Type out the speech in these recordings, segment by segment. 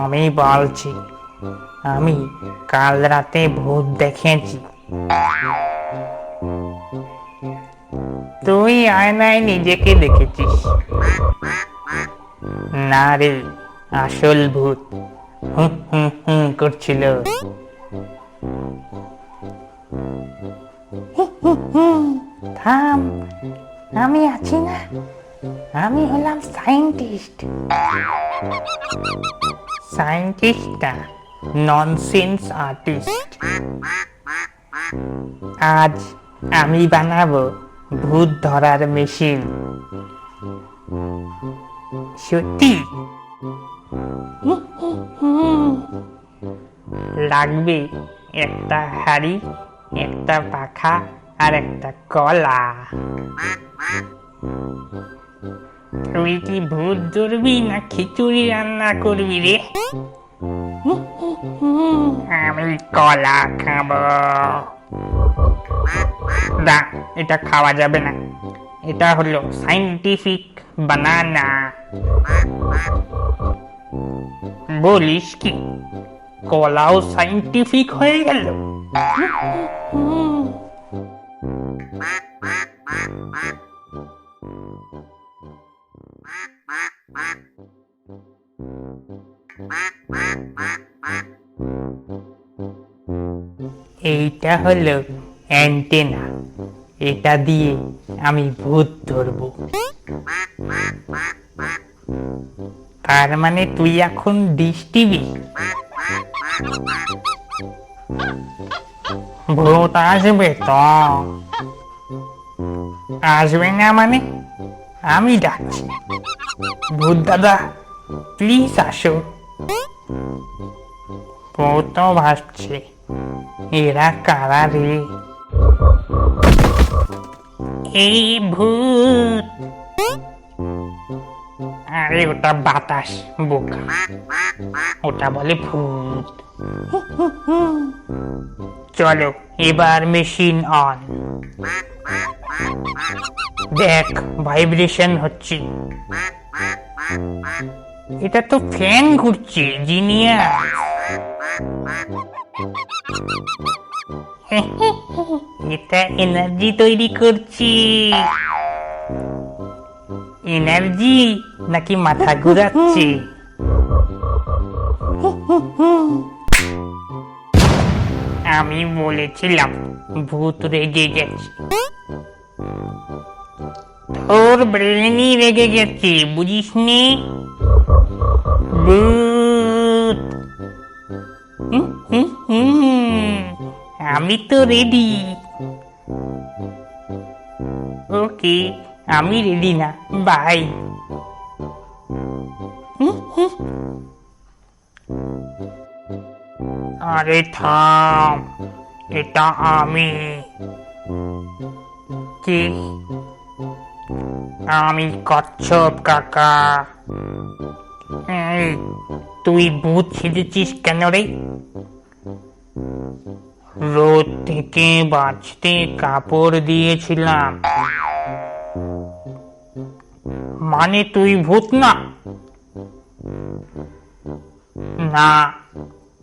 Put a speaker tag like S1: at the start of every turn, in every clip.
S1: আমি বলছি, আমি কাল রাতে ভূত দেখেছি। তুই আয়নায় নিজেকে দেখেছিস? না রে, আসল ভূত হুঁ হুঁ হুঁ করছিল। থাম, আমি আছি না, আমি হলাম সায়েন্টিস্ট। সায়েন্টিস্ট না, ননসেন্স আর্টিস্ট। আজ আমি বানাবো ভূত ধরার মেশিন। সত্যি? লাগবে একটা হাড়ি, একটা পাখা আর একটা কলা। তুই কি ভূত ধরবি না খিচুড়ি রান্না করবি রে? আমি কলা খাবো। না, এটা খাওয়া যাবে না, এটা হলো সাইন্টিফিক বানানা। বলিস কি, কলাও সাইন্টিফিক হয়ে গেল? এইটা হলো অ্যান্টেনা, এটা দিয়ে আমি ভূত ধরবো। তার মানে তুই এখন ডিশ টিভি? ভূত আসবে তো? আসবে না মানে? আমি ডাকছি, ভূত দাদা প্লিজ আসো। ভূত তো ভাসছে, এরা কারা রে? এই ভূত। আরে ওটা বাতাস, বোকা, ওটা বলে ভূত। চলো এবার মেশিন অন। দেখ ভাইব্রেশন হচ্ছে, এটা তো ফ্যান ঘুরছে জিনিয়াস। এটা এনার্জি তৈরি করছি। এনার্জি নাকি মাথা ঘুরাচ্ছে? আমি বলেছিলাম ভূত রেগে গেছে। তোর ব্রেনই রেগে গেছে, বুঝিসনি? ভূত। আমি তো রেডি। ওকে, আমি রেডি না, বাই। আরে থাম, এটা আমি। কি? আমি কচ্ছপ কাকা। এই, তুই ভূত সেজেছিস কেন রে? রোদ থেকে বাঁচতে কাপড় দিয়েছিলাম। মানে তুই ভূত না? না,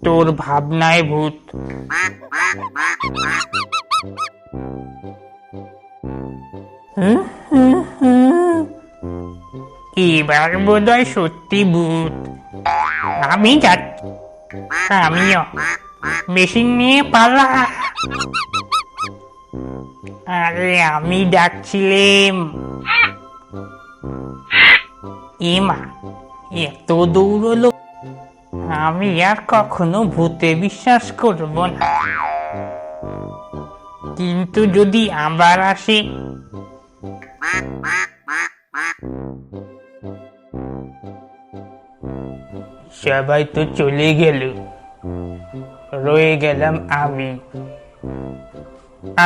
S1: তোর ভাবনায় ভূত। এবার বোধহয় সত্যি ভূত। আমি যাচ্ছি, আমিও। মেশিন নিয়ে পালা। আরে আমি ডাকছিলাম। এমা, এত দৌড়লো। আমি আর কখনো ভূতে বিশ্বাস করব না, কিন্তু যদি আবার আসে সবাই তো চলে গেল, রয়ে গেলাম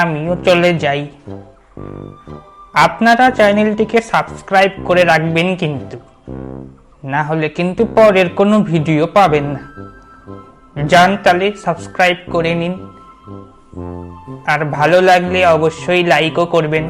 S1: আমিও চলে যাই। আপনারা চ্যানেলটিকে সাবস্ক্রাইব করে রাখবেন কিন্তু, না হলে কিন্তু পরের কোনো ভিডিও পাবেন না। যান তাহলে সাবস্ক্রাইব করে নিন, আর ভালো লাগলে অবশ্যই লাইকও করবেন।